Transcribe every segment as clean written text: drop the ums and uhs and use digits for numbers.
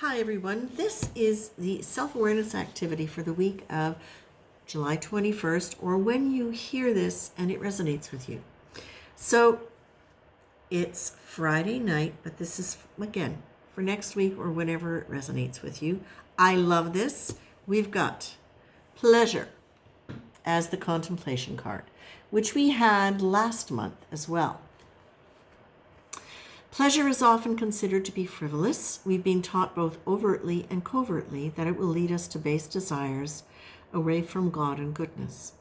Hi everyone, this is the self-awareness activity for the week of July 21st, or when you hear this and it resonates with you. So it's Friday night, but this is, again, for next week or whenever it resonates with you. I love this. We've got pleasure as the contemplation card, which we had last month as well. Pleasure is often considered to be frivolous. We've been taught both overtly and covertly that it will lead us to base desires away from God and goodness,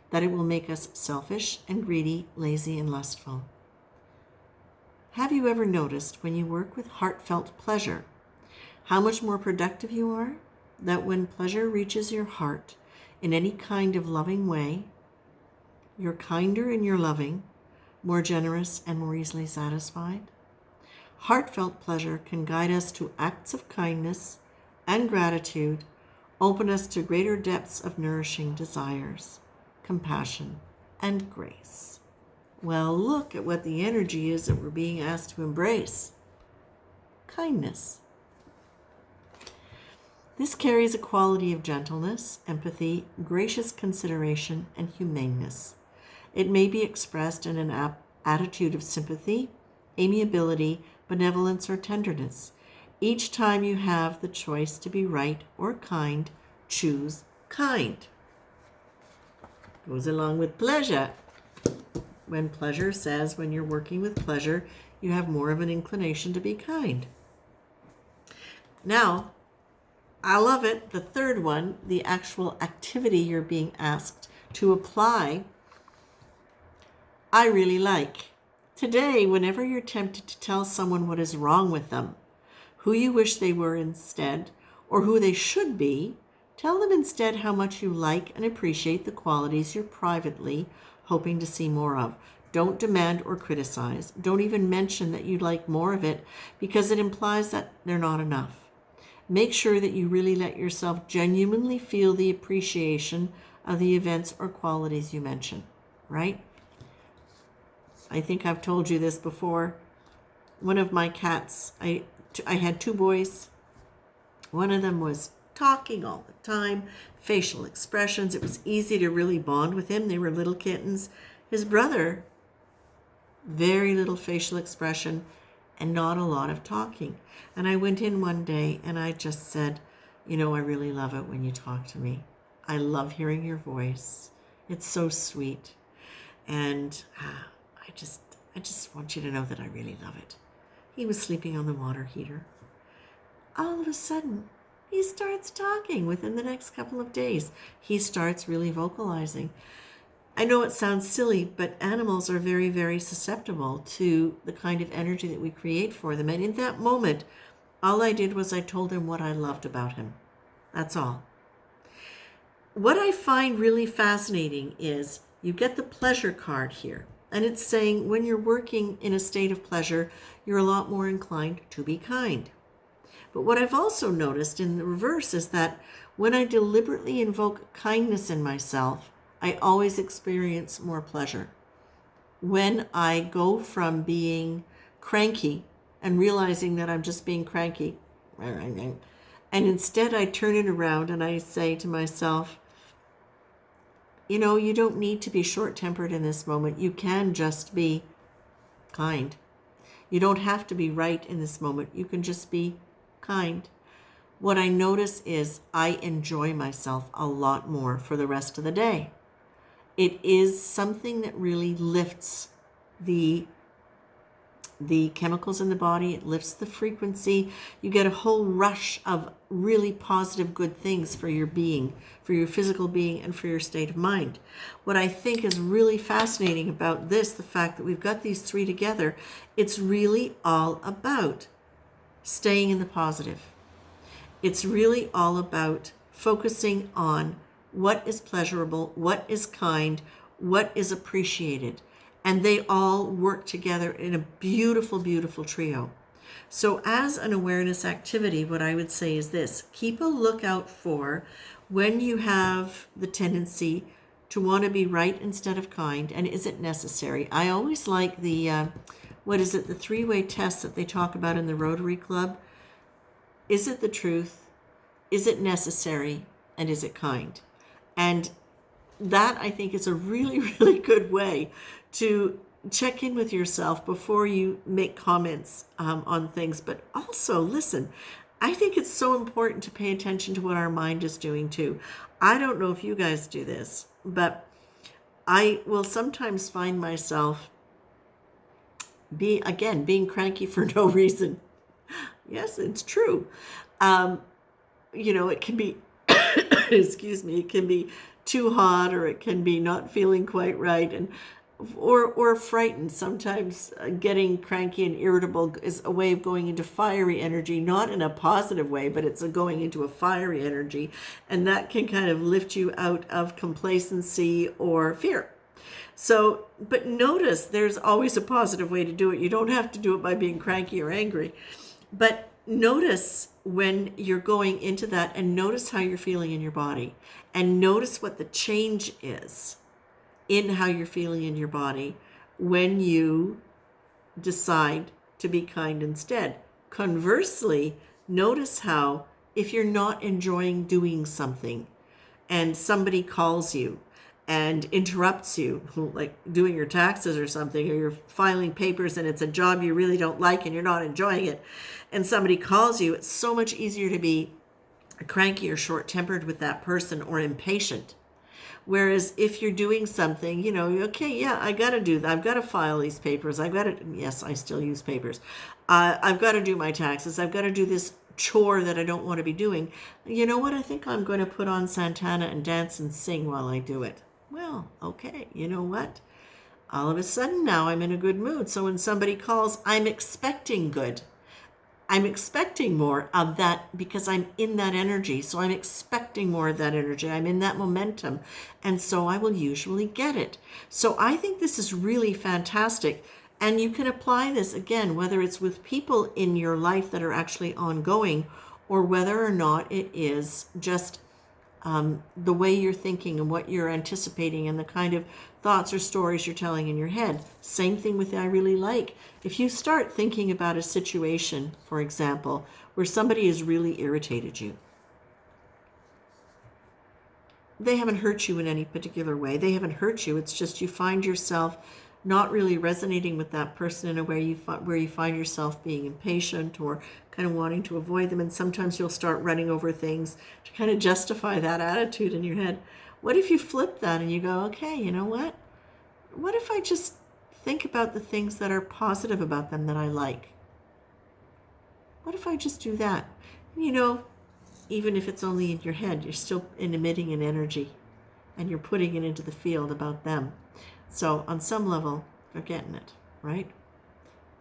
that it will make us selfish and greedy, lazy and lustful. Have you ever noticed when you work with heartfelt pleasure, how much more productive you are? That when pleasure reaches your heart in any kind of loving way, you're kinder in your loving, more generous and more easily satisfied? Heartfelt pleasure can guide us to acts of kindness and gratitude, open us to greater depths of nourishing desires, compassion, and grace. Well, look at what the energy is that we're being asked to embrace. Kindness. This carries a quality of gentleness, empathy, gracious consideration, and humaneness. It may be expressed in an attitude of sympathy, amiability, benevolence, or tenderness. Each time you have the choice to be right or kind, choose kind. Goes along with pleasure. When pleasure says when you're working with pleasure, you have more of an inclination to be kind. Now, I love it. The third one, the actual activity you're being asked to apply, I really like. Today, whenever you're tempted to tell someone what is wrong with them, who you wish they were instead, or who they should be, tell them instead how much you like and appreciate the qualities you're privately hoping to see more of. Don't demand or criticize. Don't even mention that you'd like more of it, because it implies that they're not enough. Make sure that you really let yourself genuinely feel the appreciation of the events or qualities you mention, right? I think I've told you this before. One of my cats, I had two boys. One of them was talking all the time, facial expressions. It was easy to really bond with him. They were little kittens. His brother, very little facial expression and not a lot of talking. And I went in one day and I just said, I really love it when you talk to me. I love hearing your voice. It's so sweet. And I just want you to know that I really love it. He was sleeping on the water heater. All of a sudden, he starts talking within the next couple of days. He starts really vocalizing. I know it sounds silly, but animals are very, very susceptible to the kind of energy that we create for them. And in that moment, all I did was I told him what I loved about him. That's all. What I find really fascinating is you get the pleasure card here. And it's saying when you're working in a state of pleasure, you're a lot more inclined to be kind. But what I've also noticed in the reverse is that when I deliberately invoke kindness in myself, I always experience more pleasure. When I go from being cranky and realizing that I'm just being cranky, and instead I turn it around and I say to myself, you don't need to be short-tempered in this moment. You can just be kind. You don't have to be right in this moment. You can just be kind. What I notice is I enjoy myself a lot more for the rest of the day. It is something that really lifts the chemicals in the body. It lifts the frequency. You get a whole rush of really positive, good things for your being, for your physical being, and for your state of mind. What I think is really fascinating about this, the fact that we've got these three together, it's really all about staying in the positive. It's really all about focusing on what is pleasurable, what is kind, what is appreciated. And they all work together in a beautiful, beautiful trio. So as an awareness activity, what I would say is this: keep a lookout for when you have the tendency to want to be right instead of kind, and is it necessary? I always like the, the three-way test that they talk about in the Rotary Club. Is it the truth? Is it necessary? And is it kind? And that, I think, is a really, really good way to check in with yourself before you make comments on things. But also, listen, I think it's so important to pay attention to what our mind is doing too. I don't know if you guys do this, but I will sometimes find myself being cranky for no reason. Yes, it's true. It can be, excuse me, it can be too hot, or it can be not feeling quite right, and or frightened. Sometimes getting cranky and irritable is a way of going into fiery energy, not in a positive way, but it's going into a fiery energy, and that can kind of lift you out of complacency or fear. So, but notice there's always a positive way to do it. You don't have to do it by being cranky or angry, but notice when you're going into that, and notice how you're feeling in your body, and notice what the change is in how you're feeling in your body when you decide to be kind instead. Conversely, notice how if you're not enjoying doing something and somebody calls you and interrupts you, like doing your taxes or something, or you're filing papers and it's a job you really don't like and you're not enjoying it, and somebody calls you, it's so much easier to be cranky or short-tempered with that person, or impatient. Whereas if you're doing something, okay, yeah, I got to do that. I've got to file these papers. Yes, I still use papers. I've got to do my taxes. I've got to do this chore that I don't want to be doing. You know what? I think I'm going to put on Santana and dance and sing while I do it. Well, okay, you know what? All of a sudden now I'm in a good mood. So when somebody calls, I'm expecting good. I'm expecting more of that because I'm in that energy. So I'm expecting more of that energy. I'm in that momentum. And so I will usually get it. So I think this is really fantastic. And you can apply this again, whether it's with people in your life that are actually ongoing, or whether or not it is just the way you're thinking and what you're anticipating and the kind of thoughts or stories you're telling in your head. Same thing with I really like. If you start thinking about a situation, for example, where somebody has really irritated you, they haven't hurt you in any particular way. They haven't hurt you. It's just you find yourself not really resonating with that person in a way where you find yourself being impatient or kind of wanting to avoid them. And sometimes you'll start running over things to kind of justify that attitude in your head. What if you flip that and you go, okay, you know what? What if I just think about the things that are positive about them that I like? What if I just do that? And even if it's only in your head, you're still emitting an energy and you're putting it into the field about them. So on some level, they're getting it, right?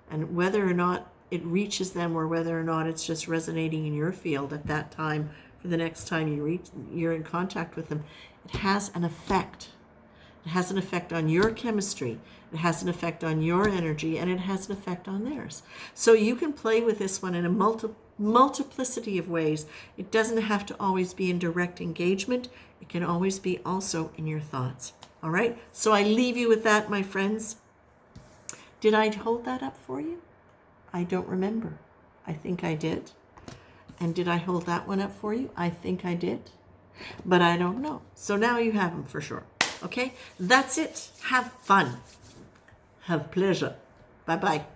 And whether or not it reaches them, or whether or not it's just resonating in your field at that time for the next time you're in contact with them, it has an effect. It has an effect on your chemistry. It has an effect on your energy, and it has an effect on theirs. So you can play with this one in a multiplicity of ways. It doesn't have to always be in direct engagement. It can always be also in your thoughts. All right? So I leave you with that, my friends. Did I hold that up for you? I don't remember. I think I did. And did I hold that one up for you? I think I did. But I don't know. So now you have them for sure. Okay? That's it. Have fun. Have pleasure. Bye-bye.